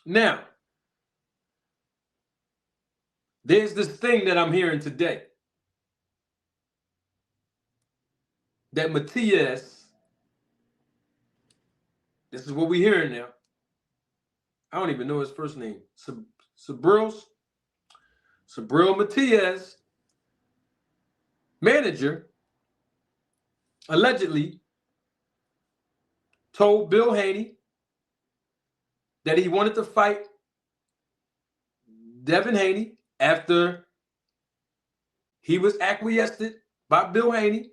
Now, there's this thing that I'm hearing today that Matias, this is what we're hearing now. I don't even know his first name. Sabril Matias, manager, allegedly told Bill Haney that he wanted to fight Devin Haney after he was acquiesced by Bill Haney,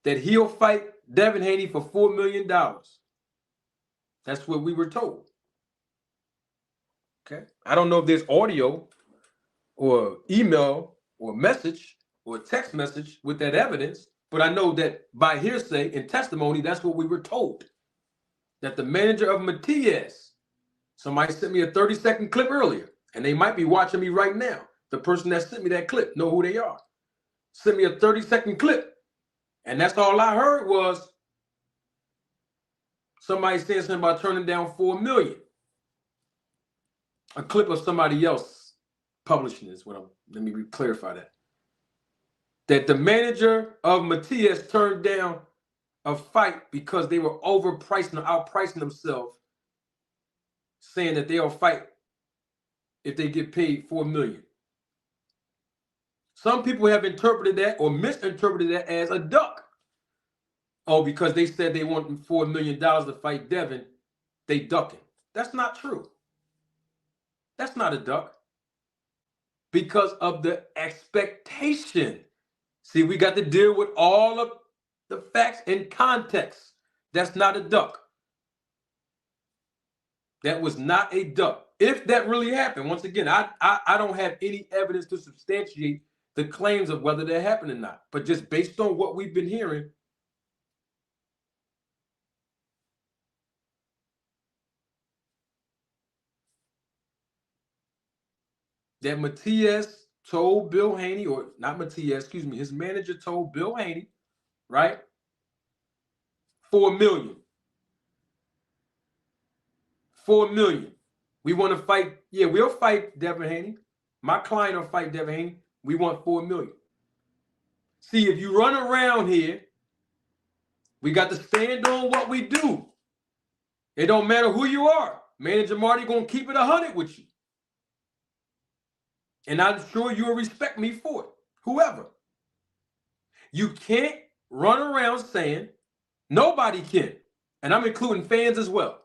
that he'll fight Devin Haney for $4 million. That's what we were told. Okay. I don't know if there's audio or email or message or text message with that evidence, but I know that by hearsay and testimony, that's what we were told. That the manager of Matias, somebody sent me a 30-second clip earlier, and they might be watching me right now. The person that sent me that clip know who they are. Sent me a 30-second clip, and that's all I heard was somebody saying something about turning down $4 million. A clip of somebody else publishing this. Let me clarify that. That the manager of Matias turned down a fight because they were overpricing or outpricing themselves, saying that they'll fight if they get paid $4 million. Some people have interpreted that or misinterpreted that as a duck. Oh, because they said they want $4 million to fight Devin, they ducking. That's not true. That's not a duck. Because of the expectation. See, we got to deal with all of the facts in context. That's not a duck. That was not a duck. If that really happened, once again, I don't have any evidence to substantiate the claims of whether that happened or not. But just based on what we've been hearing, that Matias told Bill Haney, or not Matias, excuse me, his manager told Bill Haney, right? $4 million. $4 million. We want to fight. Yeah, we'll fight Devin Haney. My client will fight Devin Haney. We want $4 million. See, if you run around here, we got to stand on what we do. It don't matter who you are. Manager Marty gonna keep it 100 with you. And I'm sure you'll respect me for it. Whoever. You can't run around saying, nobody can, and I'm including fans as well.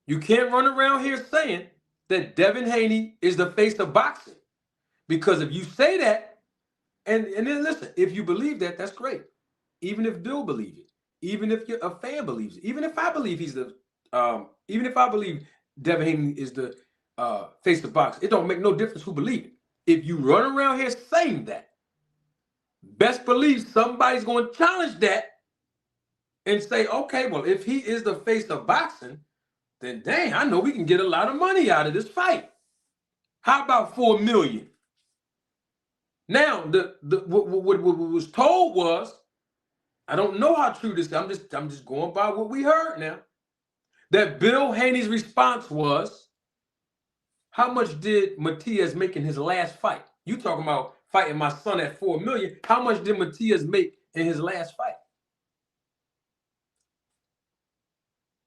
You can't run around here saying that Devin Haney is the face of boxing. Because if you say that, and then listen, if you believe that, that's great. Even if Bill believes it, even if a fan believes it, even if I believe even if I believe Devin Haney is the face of boxing, it don't make no difference who believes it. If you run around here saying that, best believe somebody's going to challenge that and say, okay, well, if he is the face of boxing, then dang, I know we can get a lot of money out of this fight. How about $4 million? Now, what was told was, I don't know how true this is. I'm just going by what we heard now. That Bill Haney's response was, how much did Matias make in his last fight? You talking about fighting my son at $4 million. How much did Matias make in his last fight?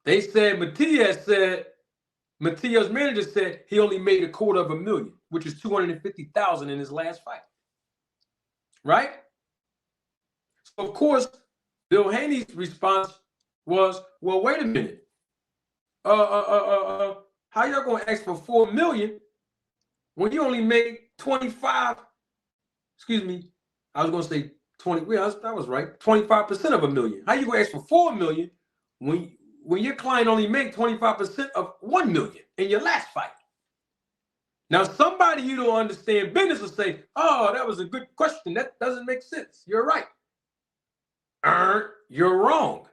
They said Matias manager said he only made $250,000, which is $250,000 in his last fight. Right? So of course, Bill Haney's response was, well, wait a minute. How y'all gonna ask for $4 million when you only made 25? Excuse me, I was gonna say 20. Yeah, that was right. 25% of $1 million. How you gonna ask for $4 million when your client only made 25% of $1 million in your last fight? Now, somebody you don't understand business will say, "Oh, that was a good question. That doesn't make sense." You're right. You're wrong.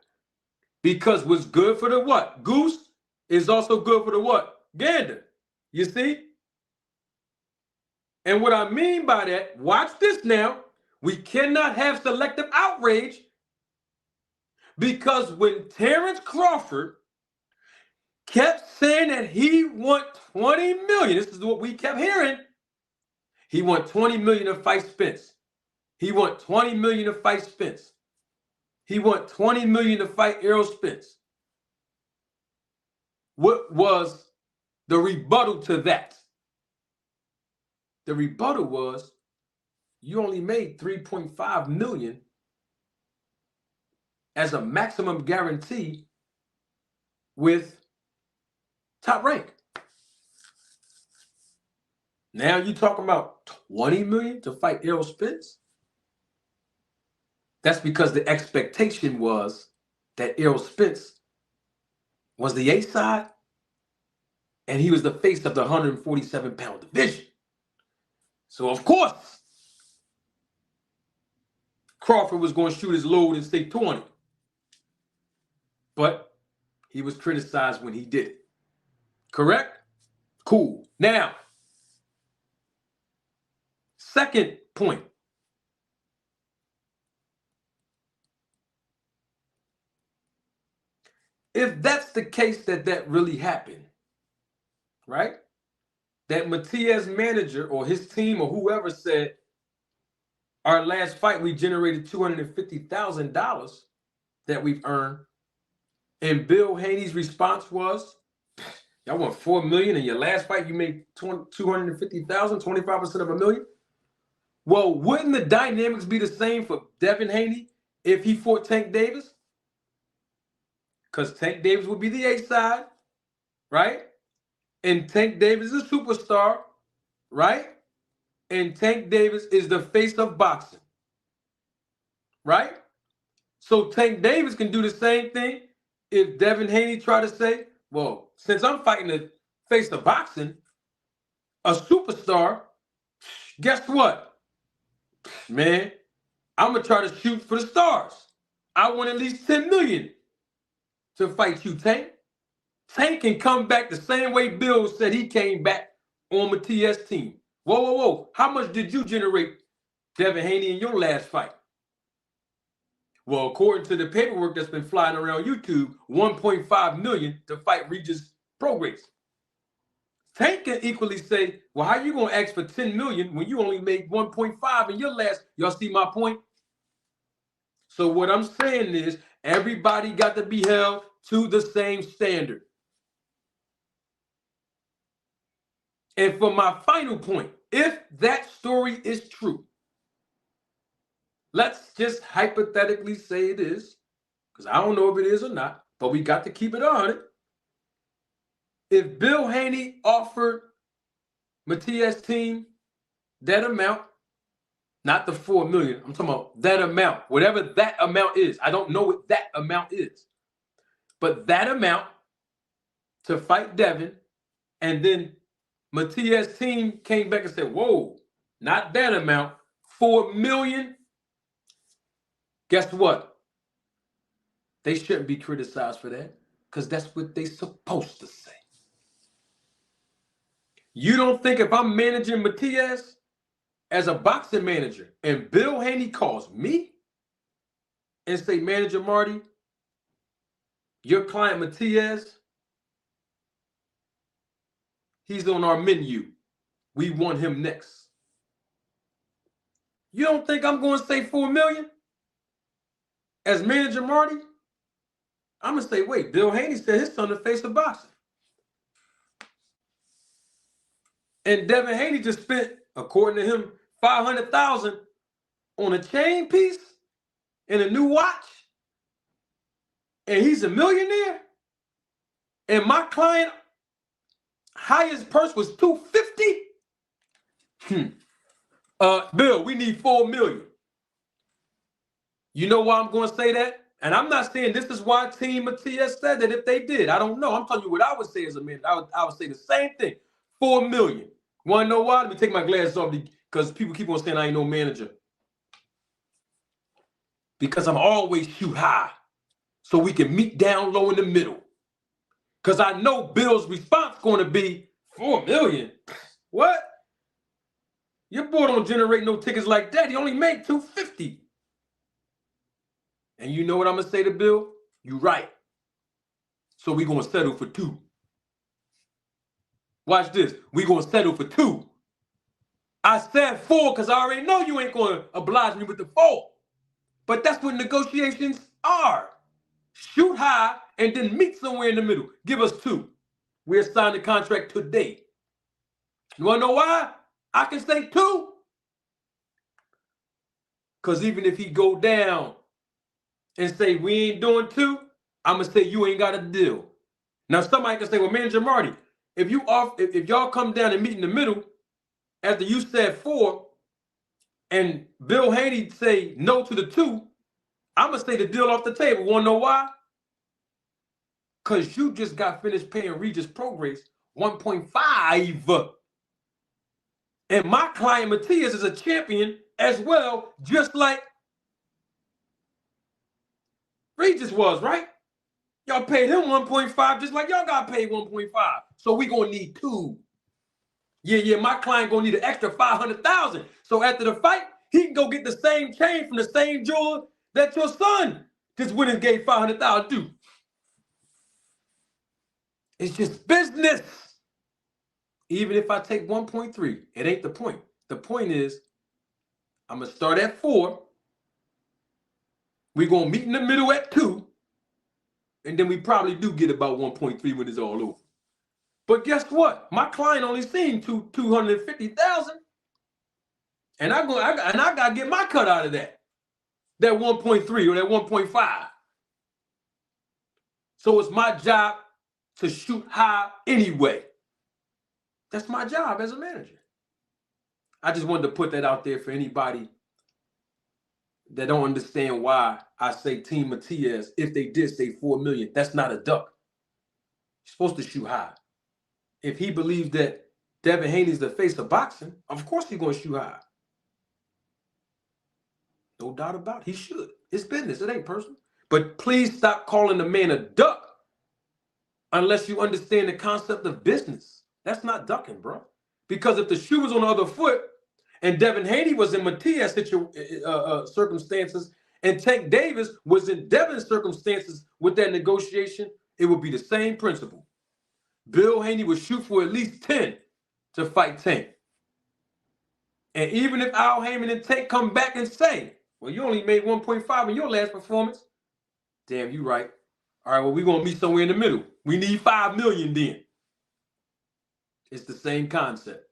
Because what's good for the what? Goose is also good for the what? Gander. You see? And what I mean by that, watch this now. We cannot have selective outrage, because when Terrence Crawford kept saying that he want 20 million. This is what we kept hearing. He want 20 million to fight Spence. He want 20 million to fight Spence. He want 20 million to fight Errol Spence. What was the rebuttal to that? The rebuttal was, you only made 3.5 million as a maximum guarantee with Top Rank. Now you talking about 20 million to fight Errol Spence? That's because the expectation was that Errol Spence was the A side and he was the face of the 147-pound division. So of course, Crawford was going to shoot his load and say 20. But he was criticized when he did it. Correct? Cool. Now, second point. If that's the case that really happened, right? That Matias manager or his team or whoever said, our last fight, we generated $250,000 that we've earned. And Bill Haney's response was, y'all want $4 million in your last fight, you made $250,000, 25% of $1 million? Well, wouldn't the dynamics be the same for Devin Haney if he fought Tank Davis? Because Tank Davis would be the A side, right? And Tank Davis is a superstar, right? And Tank Davis is the face of boxing, right? So Tank Davis can do the same thing if Devin Haney try to say, well, since I'm fighting the face of boxing, a superstar, guess what? Man, I'm going to try to shoot for the stars. I want at least 10 million to fight you, Tank. Tank can come back the same way Bill said he came back on Matias' team. Whoa, whoa, whoa. How much did you generate, Devin Haney, in your last fight? Well, according to the paperwork that's been flying around YouTube, 1.5 million to fight Regis Prograis. Tank can equally say, well, how you going to ask for 10 million when you only made 1.5 in your last? Y'all see my point? So what I'm saying is everybody got to be held to the same standard. And for my final point, if that story is true, let's just hypothetically say it is, because I don't know if it is or not, but we got to keep it on it. If Bill Haney offered Matias' team that amount, not the 4 million, I'm talking about that amount, whatever that amount is. I don't know what that amount is. But that amount to fight Devin, and then Matias' team came back and said, whoa, not that amount, 4 million. Guess what? They shouldn't be criticized for that because that's what they're supposed to say. You don't think if I'm managing Matias as a boxing manager and Bill Haney calls me and say, Manager Marty, your client Matias, he's on our menu. We want him next. You don't think I'm going to say 4 million? As Manager Marty, I'm going to say, wait, Bill Haney said his son the face of boxing. And Devin Haney just spent, according to him, $500,000 on a chain piece and a new watch. And he's a millionaire. And my client highest purse was $250. Bill, we need 4 million. You know why I'm going to say that? And I'm not saying this is why Team Matias said that if they did. I don't know. I'm telling you what I would say as a man. I would say the same thing. 4 million. Want to know why? Let me take my glasses off because people keep on saying I ain't no manager. Because I'm always shoot high so we can meet down low in the middle. Because I know Bill's response going to be 4 million. What? Your boy don't generate no tickets like that. He only made 250. And you know what I'm going to say to Bill? You right. So we going to settle for 2. Watch this. We gonna settle for 2. I said 4 because I already know you ain't gonna oblige me with the 4. But that's what negotiations are. Shoot high and then meet somewhere in the middle. Give us 2. We'll sign the contract today. You wanna know why? I can say 2. Because even if he go down and say we ain't doing 2, I'm gonna say you ain't got a deal. Now somebody can say, well, Manager Marty, if y'all come down and meet in the middle after you said 4, and Bill Haney say no to the 2, I'm gonna say the deal off the table. Wanna know why? Because you just got finished paying Regis Prograis 1.5. And my client Matias is a champion as well, just like Regis was, right? Y'all paid him 1.5 just like y'all got paid 1.5. So we gonna need 2. Yeah, my client gonna need an extra 500,000. So after the fight, he can go get the same chain from the same jeweler that your son just went and gave 500,000 to. It's just business. Even if I take 1.3, it ain't the point. The point is, I'm gonna start at 4. We're gonna meet in the middle at 2, and then we probably do get about 1.3 when it's all over. But guess what? My client only seen 250,000, and I gotta get my cut out of that 1.3 or that 1.5. So it's my job to shoot high anyway. That's my job as a manager. I just wanted to put that out there for anybody that don't understand why I say Team Matias, if they did say 4 million, that's not a duck. You're supposed to shoot high. If he believes that Devin Haney's the face of boxing, of course he's going to shoot high. No doubt about it. He should. It's business. It ain't personal. But please stop calling the man a duck unless you understand the concept of business. That's not ducking, bro. Because if the shoe was on the other foot and Devin Haney was in Matias' circumstances and Tank Davis was in Devin's circumstances with that negotiation, it would be the same principle. Bill Haney would shoot for at least 10 to fight Tank. And even if Al Heyman and Tank come back and say, well, you only made 1.5 in your last performance. Damn, you right. All right, well, we're going to meet somewhere in the middle. We need 5 million then. It's the same concept.